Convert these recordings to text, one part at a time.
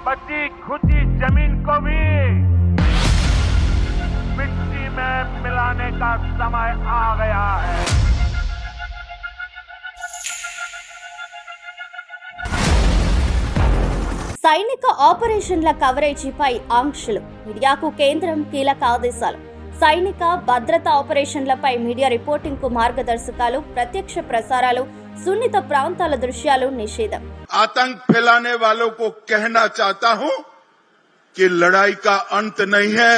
बची खुची जमीन को भी मिट्टी में मिलाने का समय आ गया है। సైనిక ఆపరేషన్ల కవరేజీపై ఆంక్షలు, మీడియాకు కేంద్రం కీలక ఆదేశాలు. సైనిక భద్రతా ఆపరేషన్లపై మీడియా రిపోర్టింగ్కు మార్గదర్శకాలు, ప్రత్యక్ష ప్రసారాలు, సున్నిత ప్రాంతాల దృశ్యాలు నిషేధం. आतंक फैलाने वालों को कहना चाहता हूं कि लड़ाई का अंत नहीं है,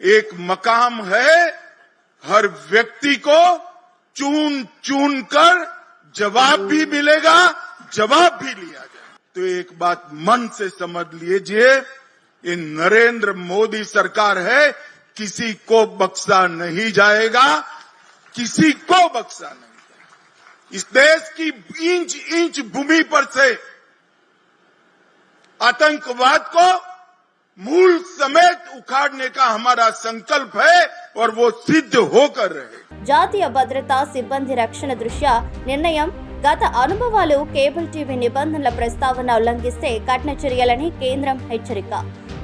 एक मकाम है। हर व्यक्ति को चुन चुन कर जवाब भी मिलेगा, जवाब भी लिया जाए। तो एक बात मन से समझ लीजिए, ये नरेंद्र मोदी सरकार है, किसी को बख्शा नहीं जाएगा, किसी को बख्शा नहीं। इस देश की इंच इंच भूमि पर से आतंकवाद को मूल समेत उखाड़ने का हमारा संकल्प है और वो सिद्ध होकर रहे। జాతీయ భద్రతా సిబ్బంది రక్షణ దృష్ట్యా నిర్ణయం. గత అనుభవాలు, కేబుల్ టీవీ నిబంధనల ప్రస్తావన ఉల్లంఘిస్తే కఠిన చర్యలని కేంద్రం హెచ్చరిక.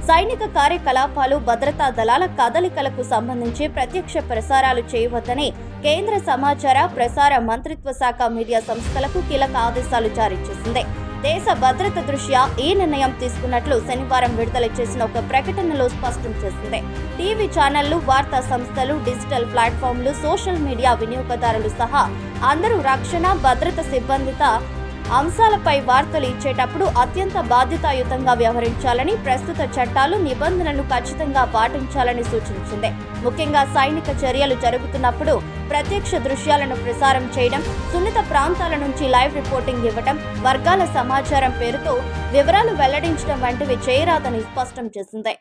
సైనిక కార్యకలాపాలు, భద్రతా దళాల కదలికలకు సంబంధించి ప్రత్యక్ష ప్రసారాలు చేయవద్దని కేంద్ర సమాచార ప్రసార మంత్రిత్వ శాఖ మీడియా సంస్థలకు కీలక ఆదేశాలు జారీ చేసింది. దేశ భద్రత దృష్ట్యా ఈ నిర్ణయం తీసుకున్నట్లు శనివారం విడుదల చేసిన ఒక ప్రకటనలో స్పష్టం చేసింది. టీవీ ఛానళ్లు, వార్తా సంస్థలు, డిజిటల్ ప్లాట్ఫామ్లు, సోషల్ మీడియా వినియోగదారులు సహా అందరూ రక్షణ, భద్రత సిబ్బందిత అంశాలపై వార్తలు ఇచ్చేటప్పుడు అత్యంత బాధ్యతాయుతంగా వ్యవహరించాలని, ప్రస్తుత చట్టాలు, నిబంధనలను ఖచ్చితంగా పాటించాలని సూచించింది. ముఖ్యంగా సైనిక చర్యలు జరుగుతున్నప్పుడు ప్రత్యక్ష దృశ్యాలను ప్రసారం చేయడం, సున్నిత ప్రాంతాల నుంచి లైవ్ రిపోర్టింగ్ ఇవ్వడం, వర్గాల సమాచారం పేరుతో వివరాలు వెల్లడించడం వంటివి చేయరాదని స్పష్టం చేసింది.